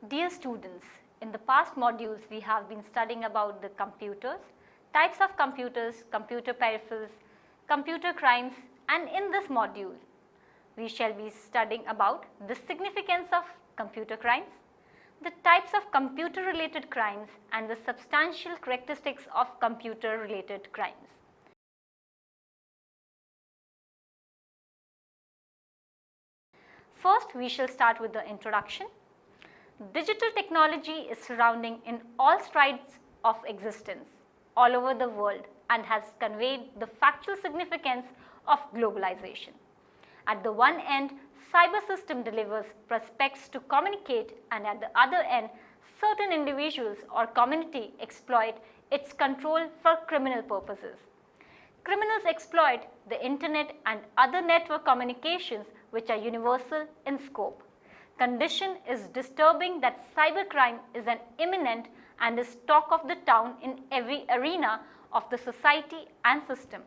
Dear students, in the past modules we have been studying about the computers, types of computers, computer peripherals, computer crimes, and in this module we shall be studying about the significance of computer crimes, the types of computer related crimes, and the substantial characteristics of computer related crimes. First, we shall start with the introduction. Digital technology is surrounding in all strides of existence all over the world and has conveyed the factual significance of globalization. At the one end, cyber system delivers prospects to communicate, and at the other end, certain individuals or community exploit its control for criminal purposes. Criminals exploit the internet and other network communications which are universal in scope. Condition is disturbing that cybercrime is an imminent and is talk of the town in every arena of the society and system.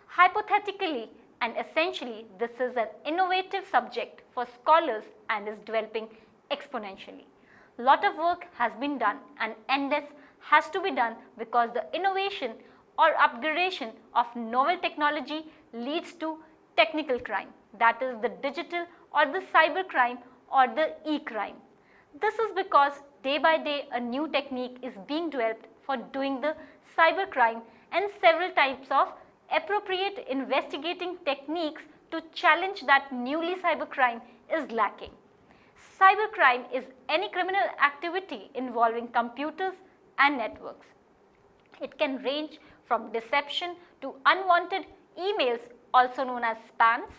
Hypothetically and essentially, this is an innovative subject for scholars and is developing exponentially. Lot of work has been done and endless has to be done because the innovation or upgradation of novel technology leads to technical crime, that is the digital or the cyber crime or the e-crime. This is because day by day a new technique is being developed for doing the cyber crime, and several types of appropriate investigating techniques to challenge that newly cyber crime is lacking. Cybercrime is any criminal activity involving computers and networks. It can range from deception to unwanted emails, also known as spams.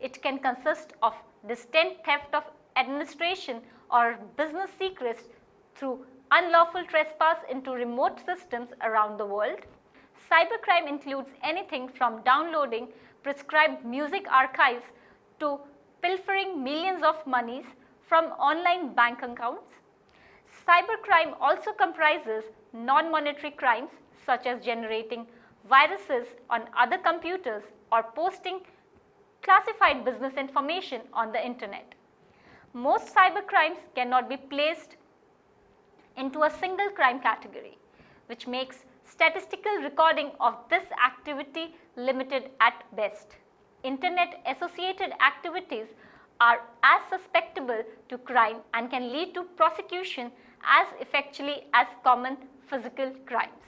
It can consist of distant theft of administration or business secrets through unlawful trespass into remote systems around the world. Cybercrime includes anything from downloading prescribed music archives to pilfering millions of monies from online bank accounts. Cybercrime also comprises non-monetary crimes such as generating viruses on other computers or posting classified business information on the internet. Most cybercrimes cannot be placed into a single crime category, which makes statistical recording of this activity limited at best. Internet associated activities are as susceptible to crime and can lead to prosecution as effectually as common physical crimes.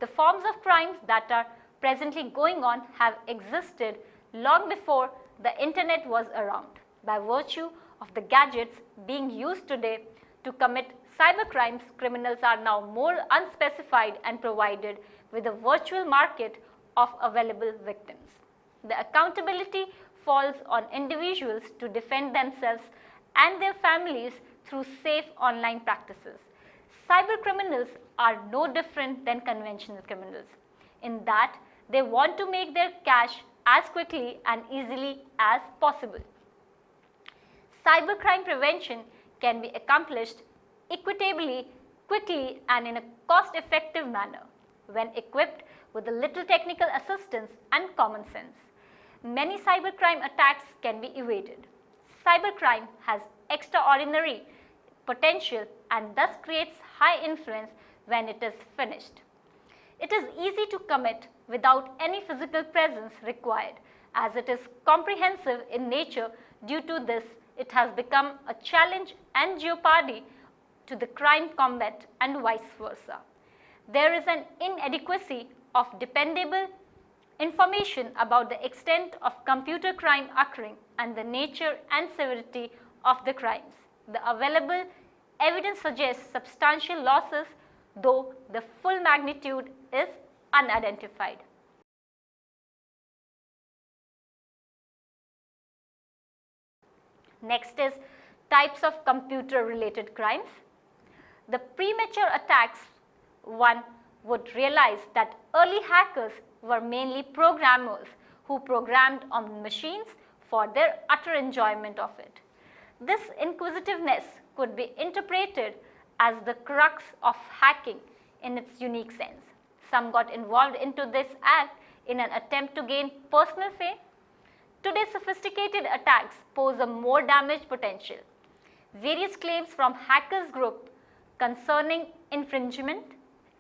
The forms of crimes that are presently going on have existed long before the internet was around. By virtue of the gadgets being used today to commit cybercrimes, criminals are now more unspecified and provided with a virtual market of available victims. The accountability falls on individuals to defend themselves and their families through safe online practices. Cybercriminals are no different than conventional criminals in that they want to make their cash as quickly and easily as possible. Cybercrime prevention can be accomplished equitably, quickly, and in a cost-effective manner when equipped with a little technical assistance and common sense. Many cybercrime attacks can be evaded. Cybercrime has extraordinary potential and thus creates high influence when it is finished. It is easy to commit without any physical presence required, as it is comprehensive in nature. Due to this, it has become a challenge and jeopardy to the crime combat and vice versa. There is an inadequacy of dependable information about the extent of computer crime occurring and the nature and severity of the crimes. The available evidence suggests substantial losses, though the full magnitude is unidentified. Next is types of computer related crimes. The premature attacks, one would realize that early hackers were mainly programmers who programmed on machines for their utter enjoyment of it. This inquisitiveness could be interpreted as the crux of hacking in its unique sense. Some got involved into this act in an attempt to gain personal fame. Today's sophisticated attacks pose a more damage potential. various claims from hackers group concerning infringement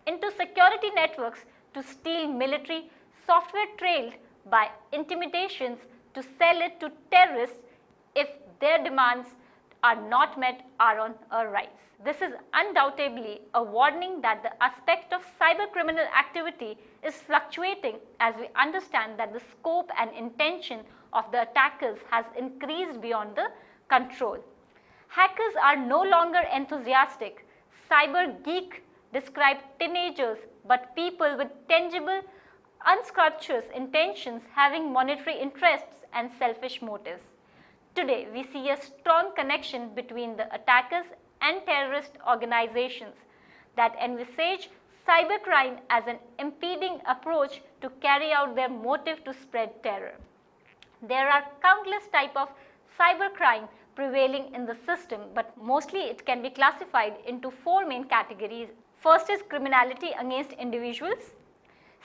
into security networks to steal military software trailed by intimidations to sell it to terrorists if their demands are not met are on a rise. This is undoubtedly a warning that the aspect of cybercriminal activity is fluctuating as we understand that the scope and intention of the attackers has increased beyond the control. Hackers are no longer enthusiastic, cyber geek described teenagers, but people with tangible, unscrupulous intentions having monetary interests and selfish motives. Today, we see a strong connection between the attackers and terrorist organizations that envisage cybercrime as an impeding approach to carry out their motive to spread terror. There are countless types of cybercrime prevailing in the system, but mostly it can be classified into four main categories. First is criminality against individuals.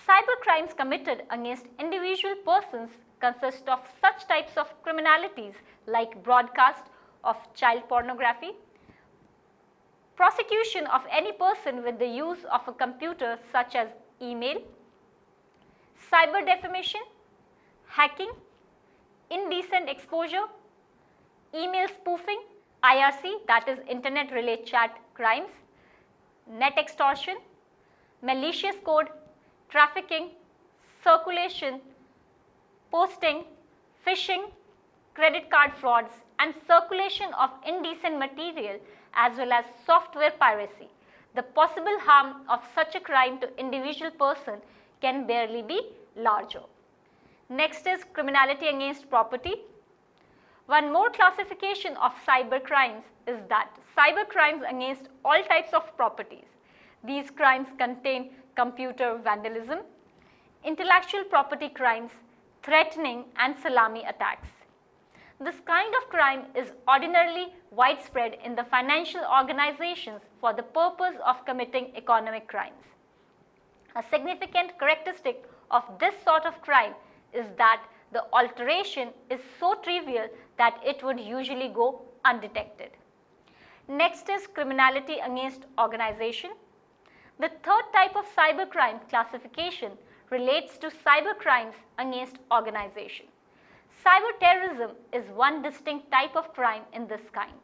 Cybercrimes committed against individual persons consist of such types of criminalities like broadcast of child pornography, prosecution of any person with the use of a computer such as email, cyber defamation, hacking, indecent exposure, email spoofing, IRC, that is internet relay chat crimes, net extortion, malicious code, trafficking, circulation, posting, phishing, credit card frauds, and circulation of indecent material as well as software piracy. The possible harm of such a crime to individual person can barely be larger. Next is criminality against property. One more classification of cyber crimes is that cyber crimes against all types of properties. These crimes contain computer vandalism, intellectual property crimes, threatening and salami attacks. This kind of crime is ordinarily widespread in the financial organizations for the purpose of committing economic crimes. A significant characteristic of this sort of crime is that the alteration is so trivial that it would usually go undetected. Next is criminality against organization. The third type of cybercrime classification relates to cybercrimes against organization. Cyber terrorism is one distinct type of crime in this kind.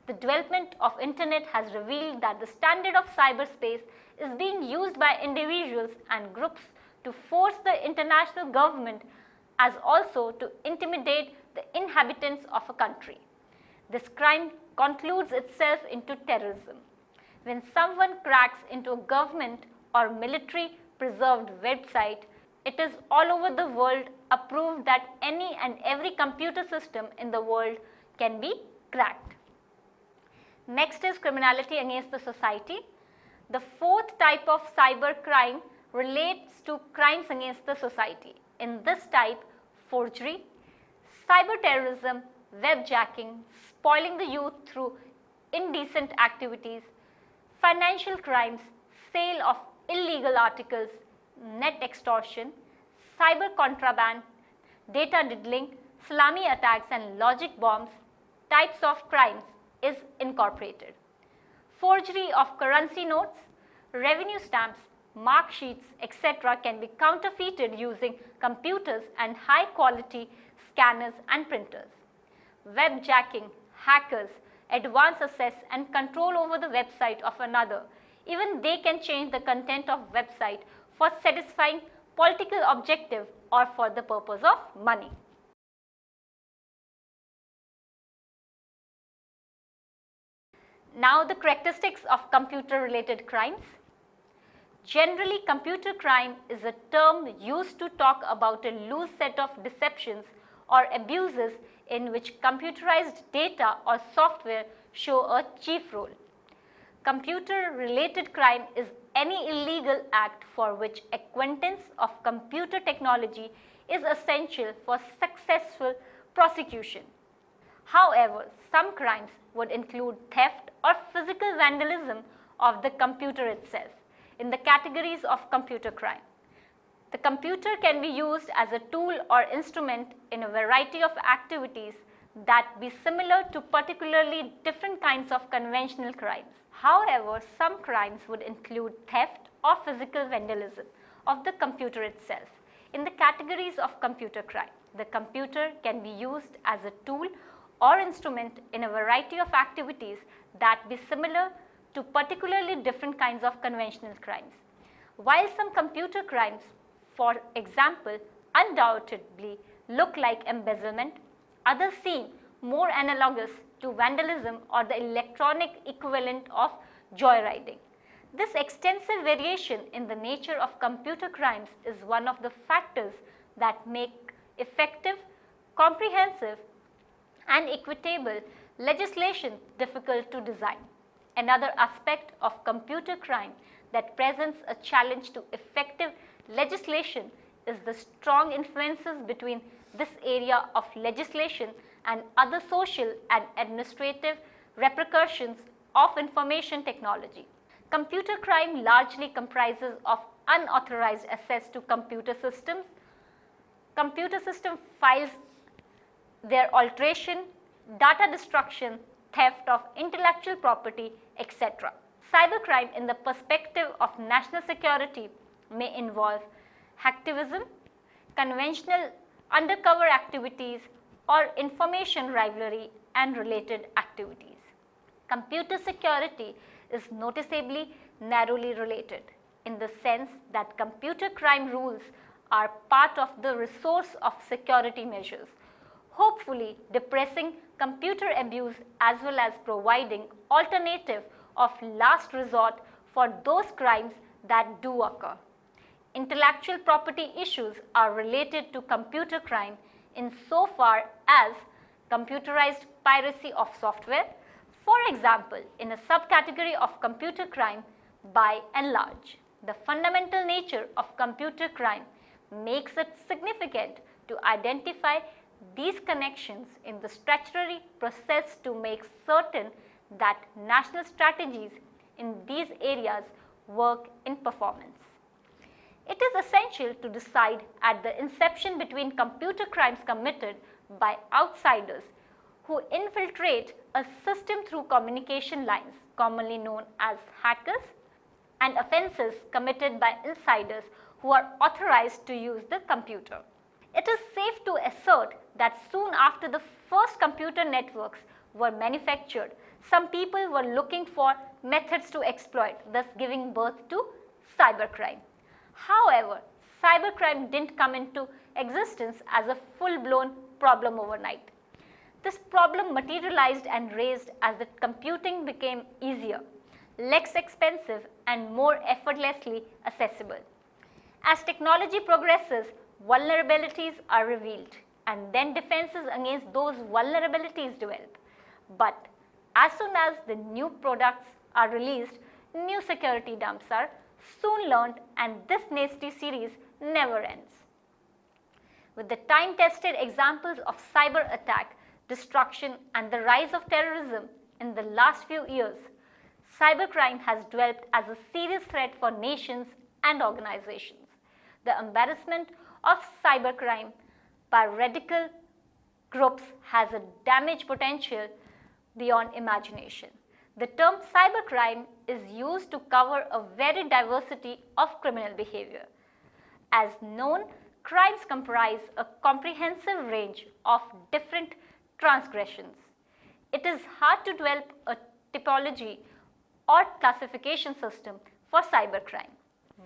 The development of internet has revealed that the standard of cyberspace is being used by individuals and groups to force the international government as also to intimidate the inhabitants of a country. This crime concludes itself into terrorism. When someone cracks into a government or military preserved website, it is all over the world approved that any and every computer system in the world can be cracked. Next is criminality against the society. The fourth type of cyber crime relates to crimes against the society. In this type, forgery, cyber terrorism, webjacking, spoiling the youth through indecent activities, financial crimes, sale of illegal articles, net extortion, cyber contraband, data diddling, salami attacks and logic bombs types of crimes is incorporated. Forgery of currency notes, revenue stamps, mark sheets, etc. can be counterfeited using computers and high quality scanners and printers. Webjacking, hackers advance access and control over the website of another. Even they can change the content of website for satisfying political objective or for the purpose of money. Now the characteristics of computer related crimes. Generally, computer crime is a term used to talk about a loose set of deceptions or abuses in which computerized data or software show a chief role. Computer related crime is any illegal act for which acquaintance of computer technology is essential for successful prosecution. However, some crimes would include theft or physical vandalism of the computer itself in the categories of computer crime. The computer can be used as a tool or instrument in a variety of activities that be similar to particularly different kinds of conventional crimes. However, some crimes would include theft or physical vandalism of the computer itself. In the categories of computer crime, the computer can be used as a tool or instrument in a variety of activities that be similar to particularly different kinds of conventional crimes. While some computer crimes, for example, undoubtedly look like embezzlement, others seem more analogous to vandalism or the electronic equivalent of joyriding. This extensive variation in the nature of computer crimes is one of the factors that make effective, comprehensive, and equitable legislation difficult to design. Another aspect of computer crime that presents a challenge to effective legislation is the strong influences between this area of legislation and other social and administrative repercussions of information technology. Computer crime largely comprises of unauthorized access to computer systems, computer system files, their alteration, data destruction, theft of intellectual property, etc. Cybercrime in the perspective of national security may involve hacktivism, conventional undercover activities, or information rivalry and related activities. Computer security is noticeably narrowly related in the sense that computer crime rules are part of the resource of security measures, hopefully depressing computer abuse as well as providing alternative of last resort for those crimes that do occur. Intellectual property issues are related to computer crime insofar as computerized piracy of software, for example, in a subcategory of computer crime by and large. The fundamental nature of computer crime makes it significant to identify these connections in the statutory process to make certain that national strategies in these areas work in performance. It is essential to decide at the inception between computer crimes committed by outsiders who infiltrate a system through communication lines, commonly known as hackers, and offenses committed by insiders who are authorized to use the computer. It is safe to assert that soon after the first computer networks were manufactured, some people were looking for methods to exploit, thus giving birth to cybercrime. However, cybercrime didn't come into existence as a full-blown problem overnight. This problem materialized and raised as the computing became easier, less expensive, and more effortlessly accessible. As technology progresses, vulnerabilities are revealed and then defenses against those vulnerabilities develop. But as soon as the new products are released, new security dumps are soon learned, and this nasty series never ends. With the time-tested examples of cyber attack, destruction, and the rise of terrorism in the last few years, cybercrime has developed as a serious threat for nations and organizations. The embarrassment of cybercrime by radical groups has a damage potential beyond imagination. The term cybercrime is used to cover a very diversity of criminal behavior. As known, crimes comprise a comprehensive range of different transgressions. It is hard to develop a typology or classification system for cybercrime.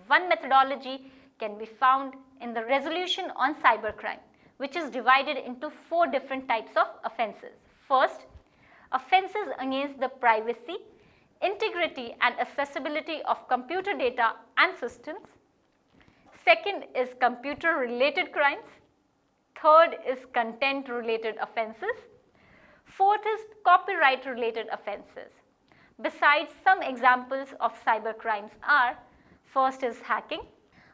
One methodology can be found in the resolution on cybercrime, which is divided into 4 different types of offenses. First, offenses against the privacy, integrity, and accessibility of computer data and systems. Second is computer-related crimes. Third is content-related offenses. Fourth is copyright-related offenses. Besides, some examples of cybercrimes are: first is hacking.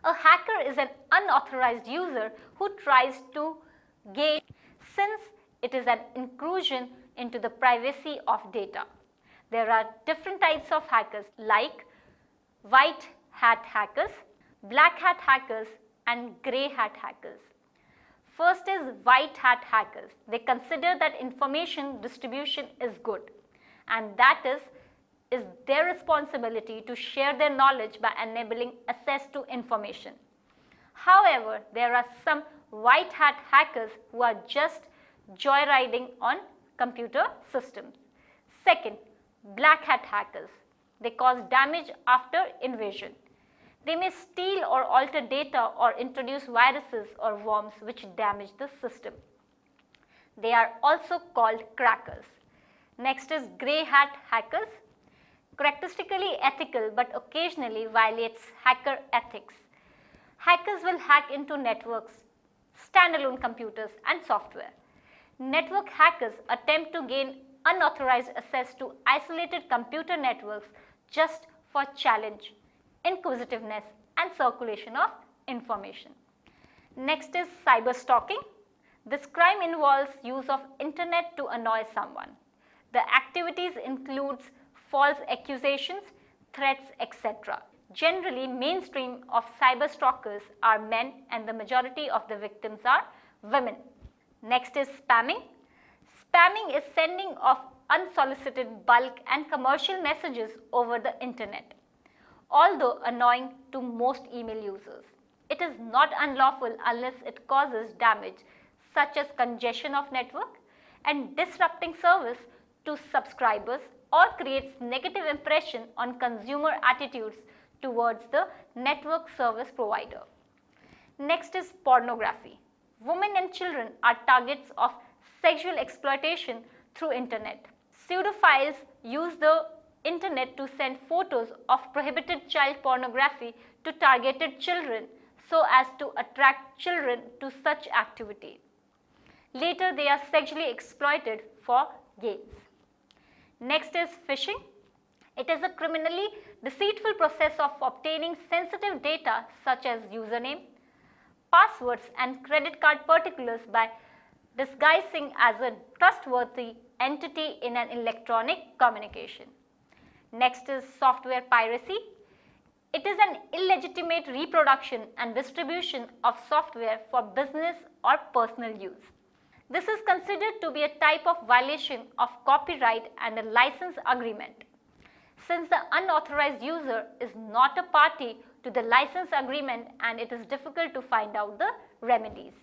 A hacker is an unauthorized user who tries to gain, since it is an intrusion into the privacy of data. There are different types of hackers like white hat hackers, black hat hackers, and grey hat hackers. First is white hat hackers. They consider that information distribution is good, and that is their responsibility to share their knowledge by enabling access to information. However, there are some white hat hackers who are just joyriding on computer systems. Second, black hat hackers. They cause damage after invasion. They may steal or alter data or introduce viruses or worms which damage the system. They are also called crackers. Next is grey hat hackers. Characteristically ethical but occasionally violates hacker ethics. Hackers will hack into networks, standalone computers and software. Network hackers attempt to gain unauthorized access to isolated computer networks just for challenge, inquisitiveness and circulation of information. Next is cyber stalking. This crime involves use of internet to annoy someone. The activities includes false accusations, threats, etc. Generally, mainstream of cyber stalkers are men and the majority of the victims are women. Next is spamming. Spamming is sending of unsolicited bulk and commercial messages over the internet. Although annoying to most email users, it is not unlawful unless it causes damage such as congestion of network and disrupting service to subscribers or creates negative impression on consumer attitudes towards the network service provider. Next is pornography. Women and children are targets of sexual exploitation through internet. Pseudophiles use the internet to send photos of prohibited child pornography to targeted children so as to attract children to such activity. Later they are sexually exploited for gains. Next is phishing. It is a criminally deceitful process of obtaining sensitive data such as username, passwords and credit card particulars by disguising as a trustworthy entity in an electronic communication. Next is software piracy. It is an illegitimate reproduction and distribution of software for business or personal use. This is considered to be a type of violation of copyright and a license agreement. Since the unauthorized user is not a party to the license agreement and it is difficult to find out the remedies.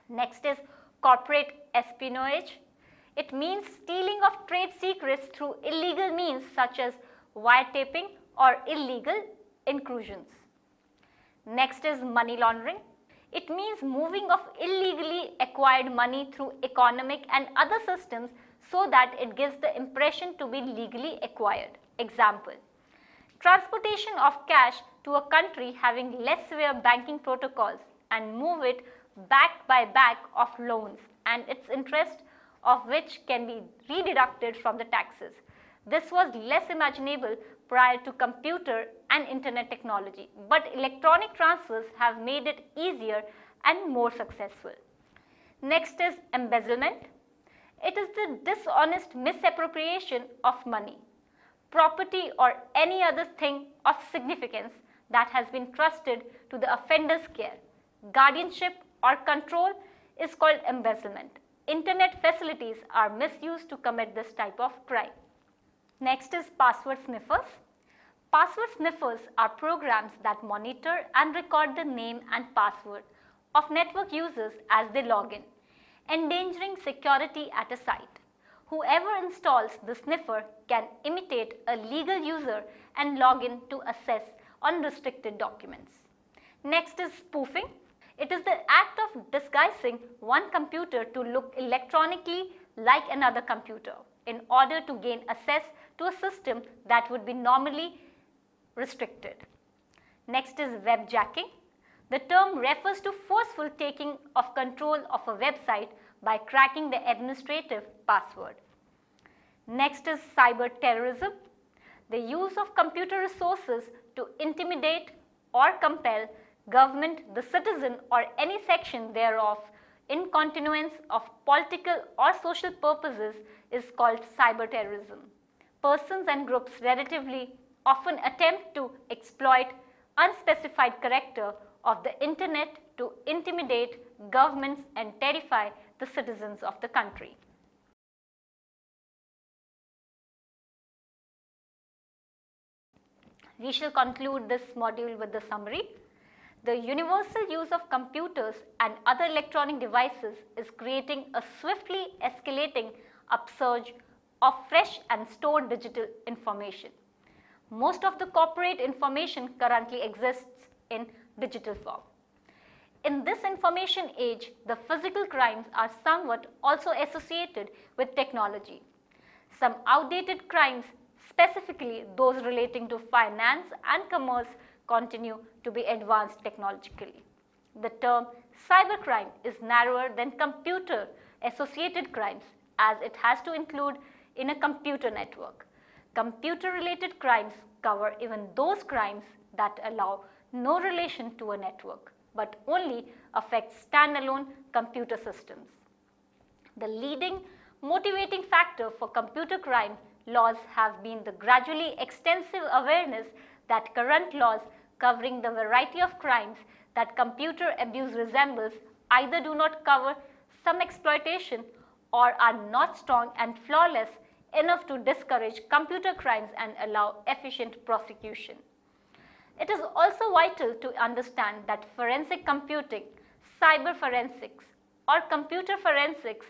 Next is corporate espionage. It means stealing of trade secrets through illegal means such as wiretapping or illegal incursions. Next is money laundering. It means moving of illegally acquired money through economic and other systems so that it gives the impression to be legally acquired. Example, transportation of cash to a country having less severe banking protocols and move it back by back of loans and its interest of which can be re-deducted from the taxes. This was less imaginable prior to computer and internet technology, but electronic transfers have made it easier and more successful. Next is embezzlement. It is the dishonest misappropriation of money, property or any other thing of significance that has been trusted to the offender's care. Guardianship or control is called embezzlement. Internet facilities are misused to commit this type of crime. Next is password sniffers. Password sniffers are programs that monitor and record the name and password of network users as they log in, endangering security at a site. Whoever installs the sniffer can imitate a legal user and log in to access unrestricted documents. Next is spoofing. It is the act of disguising one computer to look electronically like another computer in order to gain access to a system that would be normally restricted. Next is webjacking. The term refers to forceful taking of control of a website by cracking the administrative password. Next is cyber terrorism. The use of computer resources to intimidate or compel government, the citizen or any section thereof in continuance of political or social purposes is called cyber terrorism. Persons and groups relatively often attempt to exploit unspecified character of the internet to intimidate governments and terrify the citizens of the country. We shall conclude this module with the summary. The universal use of computers and other electronic devices is creating a swiftly escalating upsurge of fresh and stored digital information. Most of the corporate information currently exists in digital form. In this information age, the physical crimes are somewhat also associated with technology. Some outdated crimes, specifically those relating to finance and commerce, continue to be advanced technologically. The term cybercrime is narrower than computer-associated crimes, as it has to include in a computer network. Computer-related crimes cover even those crimes that allow no relation to a network, but only affect standalone computer systems. The leading motivating factor for computer crime laws have been the gradually extensive awareness that current laws covering the variety of crimes that computer abuse resembles either do not cover some exploitation or are not strong and flawless enough to discourage computer crimes and allow efficient prosecution. It is also vital to understand that forensic computing, cyber forensics, or computer forensics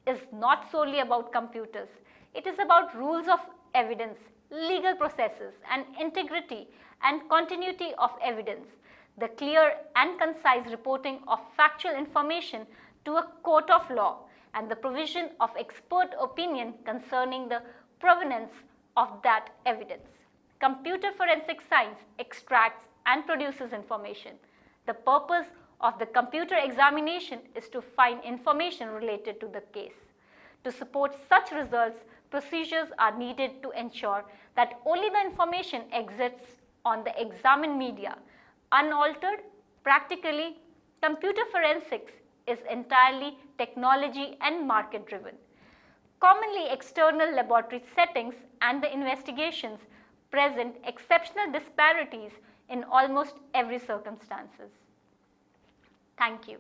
is not solely about computers. It is about rules of evidence, legal processes, and integrity and continuity of evidence, the clear and concise reporting of factual information to a court of law, and the provision of expert opinion concerning the provenance of that evidence. Computer forensic science extracts and produces information. The purpose of the computer examination is to find information related to the case. To support such results, procedures are needed to ensure that only the information exists on the examined media. Unaltered, practically, computer forensics is entirely technology and market driven. Commonly, external laboratory settings and the investigations present exceptional disparities in almost every circumstances. Thank you.